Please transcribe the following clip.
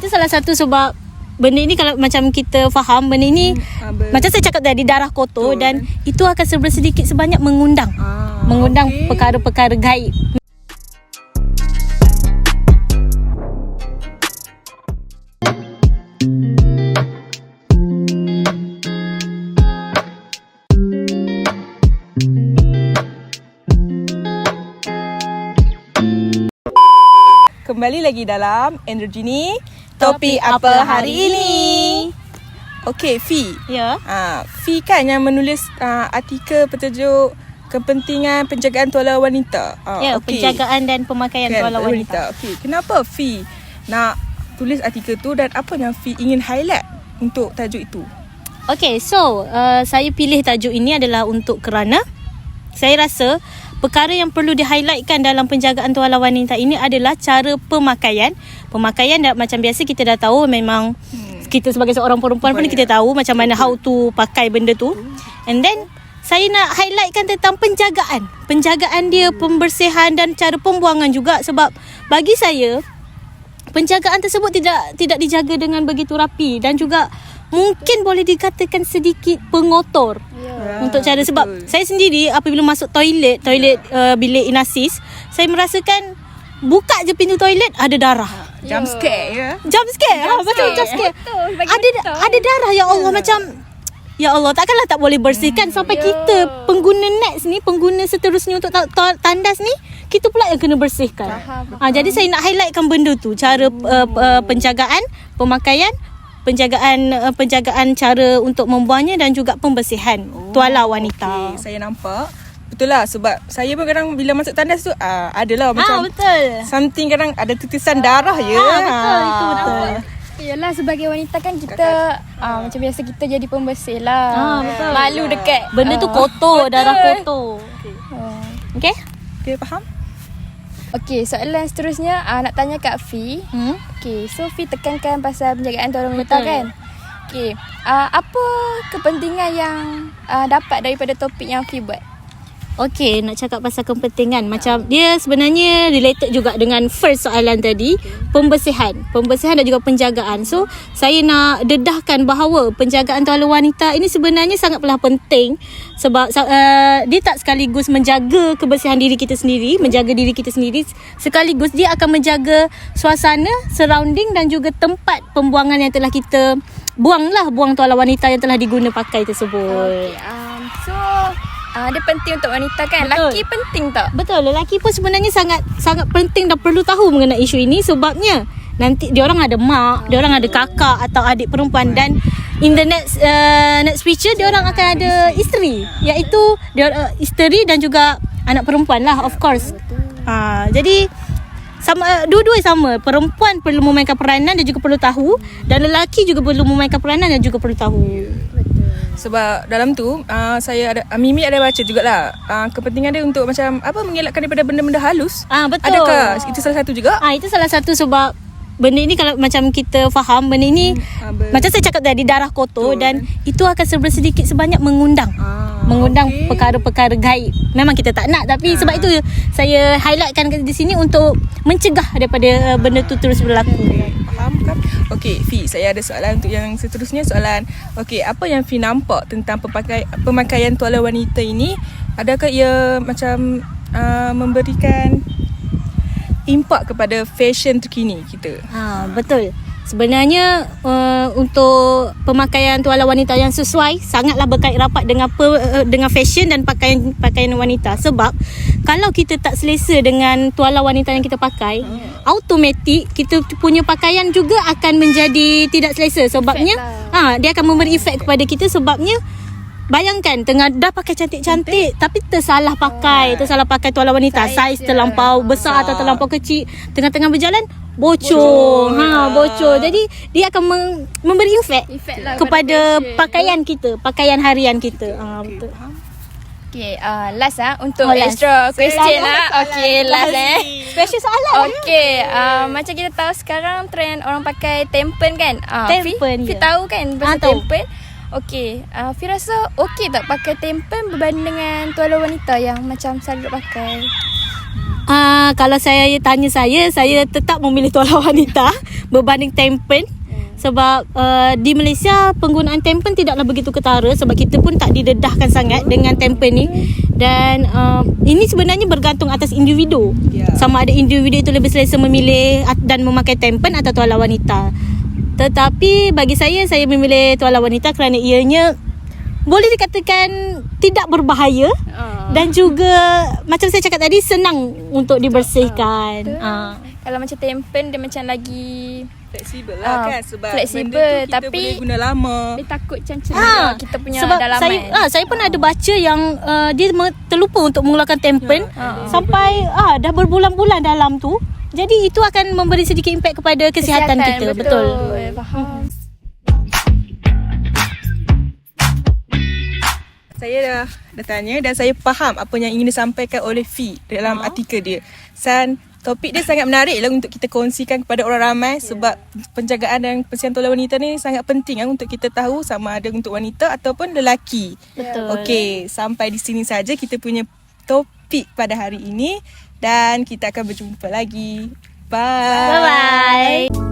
itu salah satu sebab benda ini kalau macam kita faham benda ini macam saya cakap tadi darah kotor dan itu akan sedikit sebanyak mengundang perkara-perkara gaib. Kembali lagi dalam Energy ni. Topik apa hari ini? Okey, Fi. Ya. Fi kan yang menulis artikel bertajuk Kepentingan Penjagaan Tuala Wanita. Penjagaan dan pemakaian tuala wanita. Okey, kenapa Fi nak tulis artikel tu dan apa yang Fi ingin highlight untuk tajuk itu? Okay, so saya pilih tajuk ini adalah untuk kerana saya rasa perkara yang perlu di-highlightkan dalam penjagaan tuala wanita ini adalah cara pemakaian. Pemakaian macam biasa kita dah tahu, memang kita sebagai seorang perempuan pun kita tahu macam mana how to pakai benda tu. And then saya nak highlightkan tentang penjagaan. Penjagaan dia, pembersihan dan cara pembuangan juga, sebab bagi saya penjagaan tersebut tidak dijaga dengan begitu rapi dan juga mungkin boleh dikatakan sedikit pengotor untuk cara, sebab saya sendiri apabila masuk toilet bilik inasis, saya merasakan buka je pintu toilet ada darah. Jump scare. Betul, jump scare. Ada darah, ya Allah, macam ya Allah, takkanlah tak boleh bersihkan sampai kita pengguna next ni, pengguna seterusnya untuk tandas ni, kita pula yang kena bersihkan. Jadi saya nak highlightkan benda tu, cara penjagaan, pemakaian, penjagaan cara untuk membuangnya dan juga pembersihan tuala wanita. Okay, saya nampak. Betul lah, sebab saya pun kadang bila masuk tandas tu adalah macam something, kadang ada titisan darah ya. Betul, itu betul. Yalah, sebagai wanita kan kita macam biasa kita jadi pembersih lah. Betul. Malu dekat benda tu kotor, darah kotor. Okay? Okay, faham? Okay, soalan seterusnya nak tanya Kak Fi. Okay, so Fi tekankan pasal penjagaan tuala wanita kan? Okay, apa kepentingan yang dapat daripada topik yang Fi buat? Okay, nak cakap pasal kepentingan, macam dia sebenarnya related juga dengan first soalan tadi, pembersihan dan juga penjagaan. So saya nak dedahkan bahawa penjagaan tuala wanita ini sebenarnya sangatlah penting, sebab dia tak sekaligus menjaga kebersihan diri kita sendiri, menjaga diri kita sendiri, sekaligus dia akan menjaga suasana, surrounding dan juga tempat pembuangan yang telah kita buang tuala wanita yang telah diguna pakai tersebut. So dia penting untuk wanita kan? Betul. Lelaki penting tak? Betul, lelaki pun sebenarnya sangat penting dan perlu tahu mengenai isu ini, sebabnya nanti diorang ada mak, diorang ada kakak atau adik perempuan, dan in the next future diorang akan ada isteri, iaitu isteri dan juga anak perempuan lah, of course. Jadi sama, dua-dua sama, perempuan perlu memainkan peranan dan juga perlu tahu, dan lelaki juga perlu memainkan peranan dan juga perlu tahu. Sebab dalam tu saya ada Mimi ada baca jugalah kepentingan dia untuk macam mengelakkan daripada benda-benda halus. Betul. Adakah itu salah satu juga? Itu salah satu sebab benda ini kalau macam kita faham benda ini macam saya cakap tadi darah kotor dan itu akan sedikit sebanyak mengundang perkara-perkara gaib. Memang kita tak nak, tapi sebab itu saya highlightkan di sini untuk mencegah daripada benda tu terus berlaku. Faham kan? Okey, Fi, saya ada soalan untuk yang seterusnya. Soalan, okey, apa yang Fi nampak tentang pemakaian tuala wanita ini? Adakah ia macam memberikan impak kepada fashion terkini kita? Betul. Sebenarnya untuk pemakaian tuala wanita yang sesuai sangatlah berkait rapat dengan fashion dan pakaian wanita. Sebab kalau kita tak selesa dengan tuala wanita yang kita pakai, automatik kita punya pakaian juga akan menjadi tidak selesa. Sebabnya dia akan memberi efek kepada kita, sebabnya bayangkan dah pakai cantik-cantik tapi tersalah pakai tuala wanita, saiz terlampau besar atau terlampau kecil, tengah-tengah berjalan bocor. Bocor. Jadi dia akan memberi efek lah kepada pakaian kita, pakaian harian kita. Betul. Okay, last untuk extra question lah. Okay, last Special soalan. Okay, macam kita tahu sekarang trend orang pakai tempen kan? Tempen, Fi tahu kan pasal tempen? Okay, Fi rasa okay tak pakai tempen berbanding dengan tuala wanita yang macam selalu pakai? Kalau saya tanya saya tetap memilih tuala wanita. berbanding Tempen. Sebab di Malaysia penggunaan Tempen tidaklah begitu ketara, sebab kita pun tak didedahkan sangat dengan Tempen ni. Dan ini sebenarnya bergantung atas individu. Sama ada individu itu lebih selesa memilih dan memakai Tempen atau tuala wanita. Tetapi bagi saya memilih tuala wanita kerana ianya boleh dikatakan tidak berbahaya dan juga macam saya cakap tadi senang untuk dibersihkan. Kalau macam Tempen dia macam lagi fleksibel lah kan, sebab fleksibel, benda tu kita tapi boleh guna lama. dia takut cancel kita punya sebab dalaman. saya pun ada baca yang dia terlupa untuk mengeluarkan Tempen sampai dah berbulan-bulan dalam tu. Jadi itu akan memberi sedikit impak kepada kesihatan kita. Betul. Faham. Saya dah tanya dan saya faham apa yang ingin disampaikan oleh Fi dalam artikel dia. Dan topik dia sangat menarik lah untuk kita kongsikan kepada orang ramai sebab penjagaan dan persediaan tuala wanita ni sangat penting untuk kita tahu sama ada untuk wanita ataupun lelaki. Betul. Okey, sampai di sini saja kita punya topik pada hari ini dan kita akan berjumpa lagi. Bye. Bye-bye.